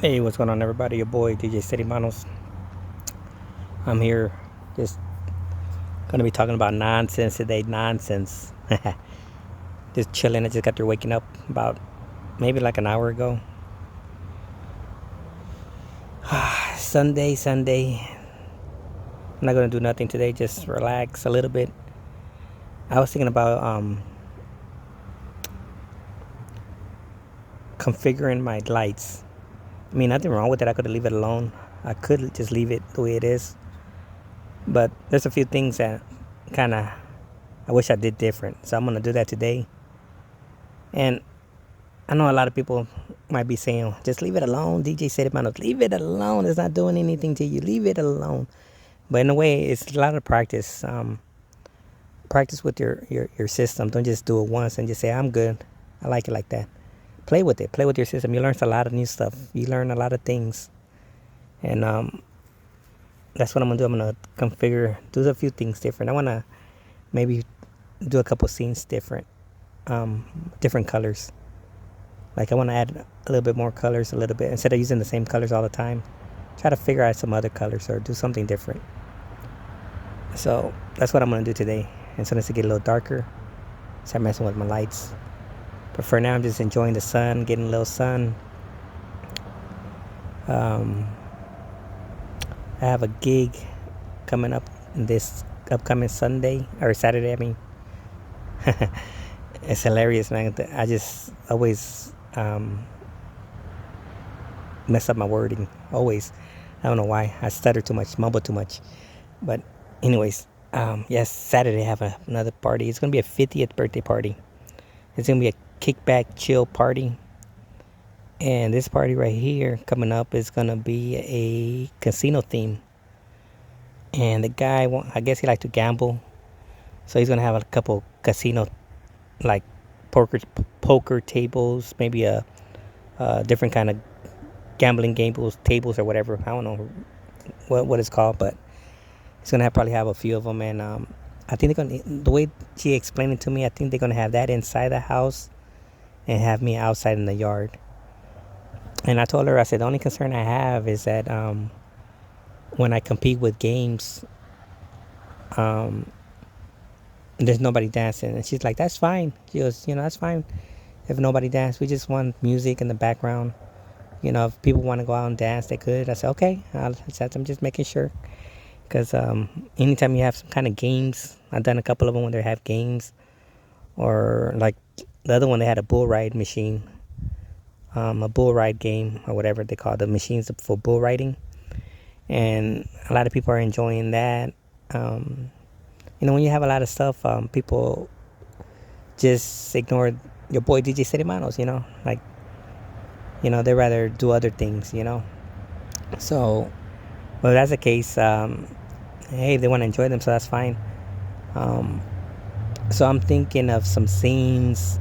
Hey, what's going on, everybody? Your boy DJ City Manos. I'm here, just gonna be talking about nonsense today. Nonsense. Just chilling. I just got through waking up about maybe like an hour ago. Sunday. I'm not gonna do nothing today. Just relax a little bit. I was thinking about configuring my lights. I mean, nothing wrong with it. I could leave it alone. I could just leave it the way it is. But there's a few things that kind of I wish I did different. So I'm gonna do that today. And I know a lot of people might be saying, just leave it alone. DJ said it, man, leave it alone. It's not doing anything to you. Leave it alone. But in a way, it's a lot of practice. Practice with your system. Don't just do it once and just say, I'm good. I like it like that. Play with it. Play with your system. You learn a lot of new stuff. You learn a lot of things. And that's what I'm going to do. I'm going to configure, do a few things different. I want to maybe do a couple scenes different. Different colors. Like I want to add a little bit more colors, a little bit, instead of using the same colors all the time. Try to figure out some other colors or do something different. So that's what I'm going to do today. And so it's to get a little darker. Start messing with my lights. But for now, I'm just enjoying the sun, getting a little sun. I have a gig coming up this upcoming Sunday, or Saturday, I mean. It's hilarious, man. I just always mess up my wording. Always. I don't know why. I stutter too much, mumble too much. But anyways, yes, Saturday I have another party. It's going to be a 50th birthday party. It's going to be a kickback, chill party. And this party right here coming up is going to be a casino theme. And the guy, I guess he likes to gamble. So he's going to have a couple casino, like poker tables, maybe a different kind of gambling tables or whatever. I don't know what it's called, but he's gonna probably have a few of them. And I think they're gonna, the way she explained it to me, I think they're gonna have that inside the house and have me outside in the yard. And I told her, I said, the only concern I have is that when I compete with games, there's nobody dancing. And she's like, that's fine. She goes, that's fine if nobody dances. We just want music in the background. If people want to go out and dance, they could. I said, okay. I'm just making sure. Because anytime you have some kind of games, I've done a couple of them when they have games. Or like the other one, they had a bull ride machine. A bull ride game or whatever they call the machines for bull riding. And a lot of people are enjoying that. When you have a lot of stuff, people just ignore your boy DJ City Manos, like, they rather do other things, So, well, that's the case. Hey, if they want to enjoy them, so that's fine. So I'm thinking of some scenes.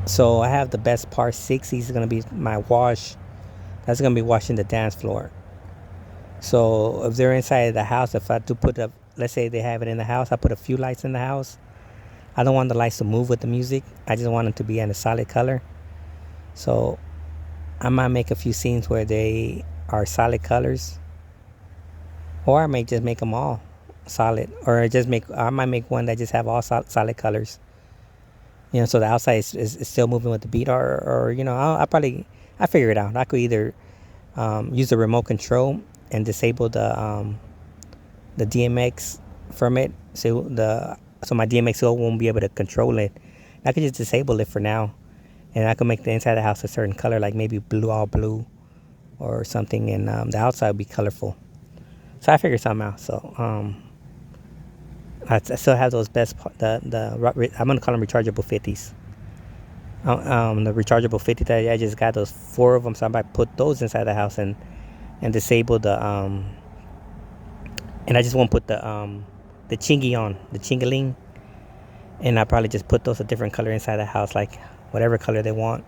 So I have the best part 60 is going to be my wash. That's going to be washing the dance floor. So if they're inside the house, if I do put up, let's say they have it in the house, I put a few lights in the house. I don't want the lights to move with the music. I just want them to be in a solid color. So I might make a few scenes where they are solid colors. Or I may just make them all solid. Or I might make one that just have all solid colors. So the outside is still moving with the beat. Or I figure it out. I could either use the remote control and disable the DMX from it. So my DMX won't be able to control it. I could just disable it for now. And I could make the inside of the house a certain color, like maybe all blue or something. And the outside would be colorful. So I figured something out. So I still have those best, I'm going to call them rechargeable 50s. The rechargeable 50 that I just got, those 4 of them. So I might put those inside the house and disable the, and I just won't put the chingy on, the chingaling. And I probably just put those a different color inside the house, like whatever color they want.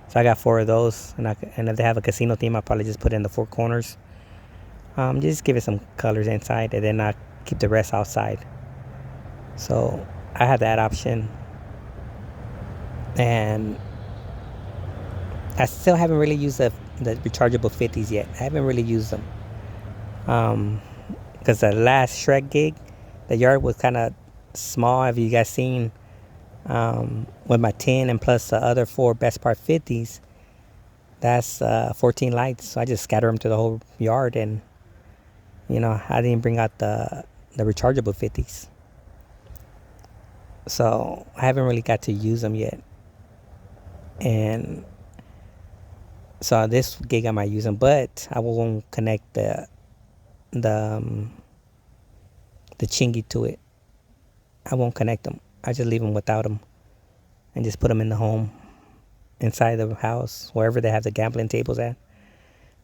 So I got 4 of those. And if they have a casino theme, I'll probably just put it in the 4 corners. Just give it some colors inside, and then I keep the rest outside. So I have that option. And I still haven't really used the rechargeable 50s yet. I haven't really used them. Because the last Shrek gig, the yard was kind of small. Have you guys seen with my 10 and plus the other 4 Best Part 50s? That's 14 lights. So I just scatter them to the whole yard, and I didn't bring out the rechargeable 50s. So I haven't really got to use them yet. And so this gig I might use them, but I won't connect the chingy to it. I won't connect them. I just leave them without them and just put them in the home, inside the house, wherever they have the gambling tables at.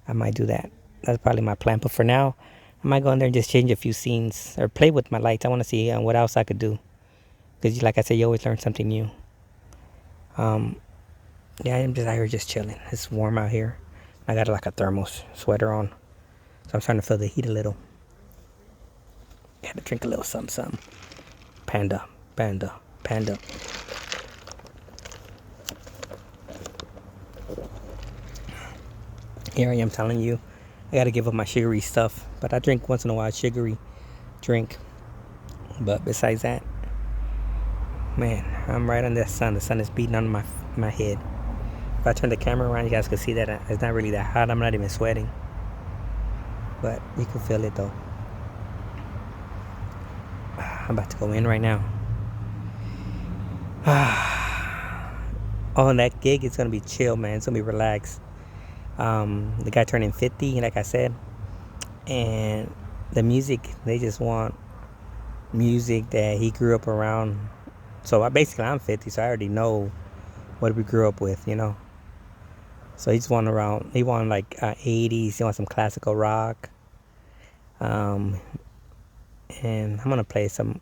I might do that. That's probably my plan. But for now, I might go in there and just change a few scenes or play with my lights. I want to see what else I could do. Because like I said, you always learn something new. Yeah, I'm just out here just chilling. It's warm out here. I got like a thermal sweater on. So I'm starting to feel the heat a little. Gotta drink a little something. Panda. Here I am telling you, I gotta give up my sugary stuff. But I drink once in a while, sugary drink. But besides that, man, I'm right on the sun. The sun is beating on my head. If I turn the camera around, you guys can see that it's not really that hot. I'm not even sweating. But you can feel it though. I'm about to go in right now. Oh, and that gig is going to be chill, man. It's going to be relaxed. The guy turning 50, like I said. And the music, they just want music that he grew up around. So I'm 50, so I already know what we grew up with, So he want like 80s. He wants some classical rock. And I'm going to play some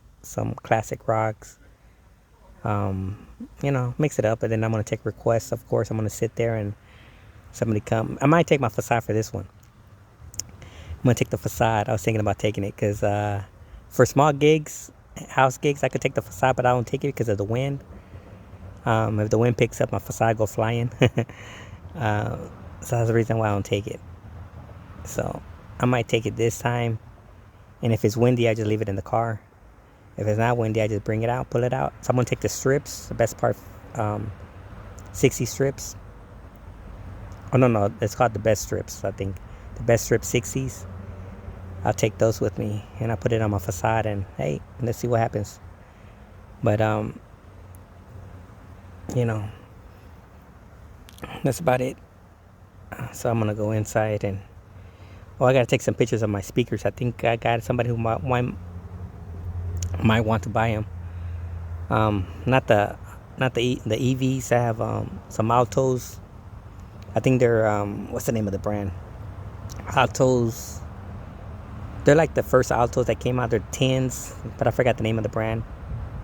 classic rocks. Mix it up, and then I'm going to take requests. Of course, I'm going to sit there and somebody come. I might take my facade for this one. I'm going to take the facade. I was thinking about taking it because for small gigs, house gigs, I could take the facade, but I don't take it because of the wind. If the wind picks up, my facade go flying. So that's the reason why I don't take it. So I might take it this time. And if it's windy, I just leave it in the car. If it's not windy, I just bring it out, pull it out. So I'm going to take the strips, the Best Part 60 strips. Oh, no, it's called the Best Strips, I think. The Best Strip 60s. I'll take those with me, and I'll put it on my facade, and hey, let's see what happens. But, that's about it. So I'm going to go inside and... I got to take some pictures of my speakers. I think I got somebody who might want to buy them. Not the EVs. I have some Altos. I think they're what's the name of the brand? Altos. They're like the first Altos that came out. They're 10s, but I forgot the name of the brand.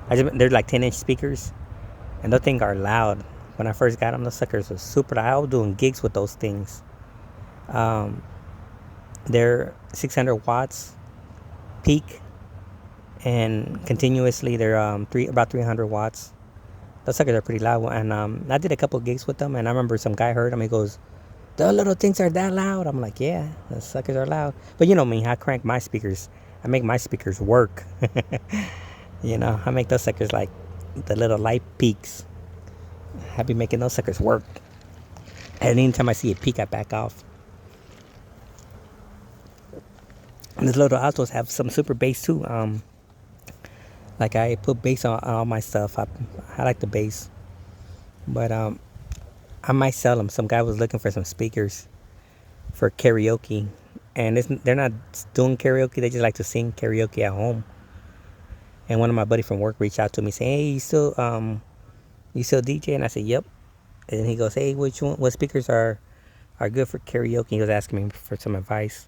They're like 10-inch speakers, and those things are loud. When I first got them, those suckers were super loud. I was doing gigs with those things. They're 600 watts peak, and continuously they're about 300 watts. Those suckers are pretty loud. And I did a couple of gigs with them, and I remember some guy heard them. He goes, "The little things are that loud?" I'm like, "Yeah, the suckers are loud." But you know me, I crank my speakers. I make my speakers work. I make those suckers like the little light peaks. I be making those suckers work. And anytime I see a peak, I back off. And these little Altos have some super bass too. Like I put bass on all my stuff. I like the bass. But I might sell them. Some guy was looking for some speakers for karaoke. And they're not doing karaoke. They just like to sing karaoke at home. And one of my buddies from work reached out to me saying, "Hey, you still DJ?" And I said, "Yep." And he goes, "Hey, what speakers are good for karaoke?" He was asking me for some advice.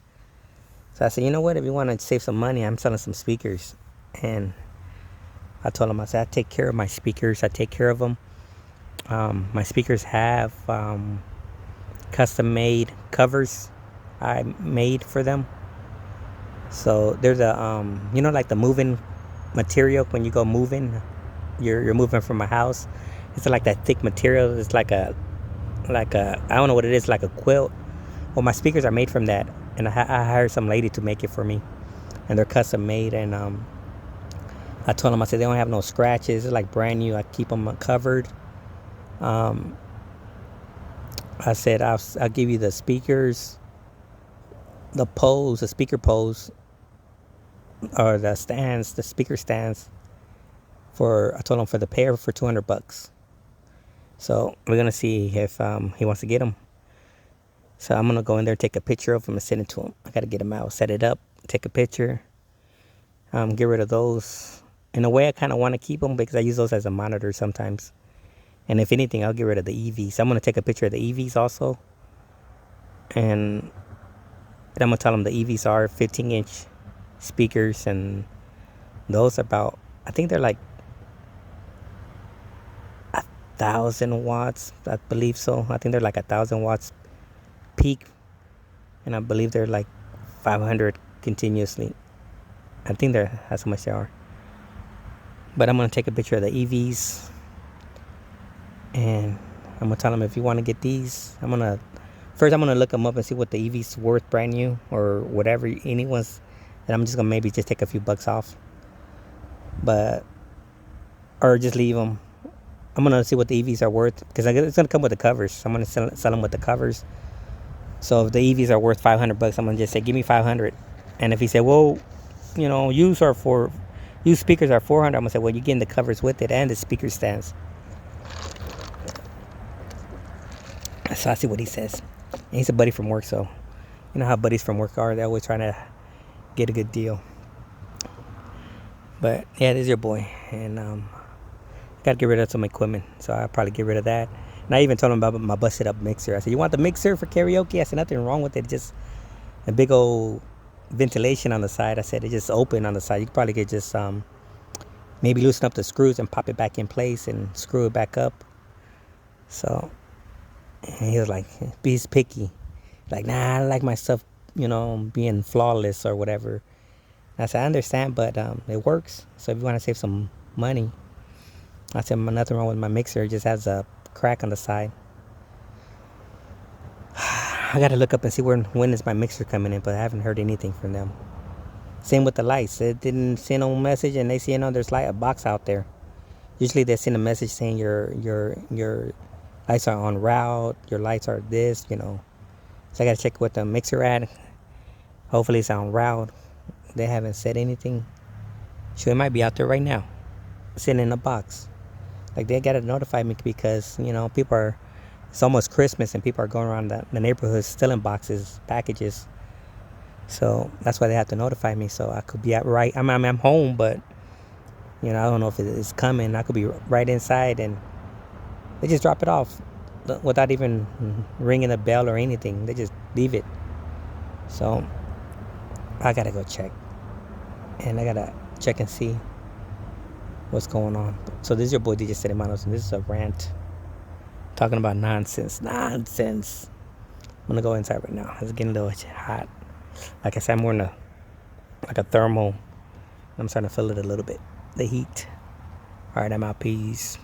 So I said, "You know what? If you want to save some money, I'm selling some speakers." And I told him, I said, "I take care of my speakers. I take care of them. My speakers have custom-made covers I made for them. So there's a, like the moving material when you go moving, you're moving from a house. It's like that thick material. It's like a like a, I don't know what it is, like a quilt. Well, my speakers are made from that, and I hired some lady to make it for me, and they're custom made. And I told them, I said they don't have no scratches. It's like brand new. I keep them covered. Um, I said I'll give you the speakers, the poles, the speaker poles, or the stands, the speaker stands. I told him for the pair for $200. So we're gonna see if he wants to get them. So I'm gonna go in there, take a picture of them, and send it to him. I gotta get them out, set it up, take a picture, get rid of those. In a way, I kind of want to keep them because I use those as a monitor sometimes. And if anything, I'll get rid of the EVs. I'm gonna take a picture of the EVs also, and I'm gonna tell them the EVs are 15-inch speakers, and those about, I think they're like 1,000 watts. I believe so. I think they're like 1,000 watts peak, and I believe they're like 500 continuously. I think that's how much they are. But I'm gonna take a picture of the EVs, and I'm gonna tell them if you want to get these, I'm gonna look them up and see what the EV's worth brand new or whatever. Anyone's, and I'm just gonna maybe just take a few bucks off, but or just leave them. I'm gonna see what the EVs are worth because it's gonna come with the covers. I'm gonna sell them with the covers. So if the EVs are worth $500, I'm gonna just say give me 500. And if he said, well, you know, used speakers are 400, I'm gonna say, well, you're getting the covers with it and the speaker stands. So I'll see what he says. And he's a buddy from work, so you know how buddies from work are. They're always trying to get a good deal. But yeah, this is your boy, and gotta get rid of some equipment, so I'll probably get rid of that. And I even told him about my busted up mixer. I said, you want the mixer for karaoke? I said, nothing wrong with it, just a big old ventilation on the side. I said, it's just open on the side. You could probably get just maybe loosen up the screws and pop it back in place and screw it back up. So, and he was like, he's picky. Like, nah, I like my stuff, you know, being flawless or whatever. I said, I understand, but it works. So if you want to save some money, I said, nothing wrong with my mixer. It just has a crack on the side. I got to look up and see when is my mixer coming in, but I haven't heard anything from them. Same with the lights. It didn't send no message, and they say, there's a box out there. Usually they send a message saying your lights are on route, your lights are this, you know. So I got to check what the mixer at. Hopefully it's on route. They haven't said anything. Sure, it might be out there right now, sitting in a box. Like, they got to notify me because, you know, it's almost Christmas and people are going around the neighborhood stealing boxes, packages. So that's why they have to notify me, so I could be I'm home, but, you know, I don't know if it's coming. I could be right inside and they just drop it off without even ringing a bell or anything. They just leave it. So I got to go check. And I got to check and see what's going on. So this is your boy DJ Ceremanos, and this is a rant talking about nonsense. I'm gonna go inside right now. It's getting a little hot. Like I said, I'm wearing a thermal. I'm starting to feel it a little bit, the heat. All right, I'm out. Peace.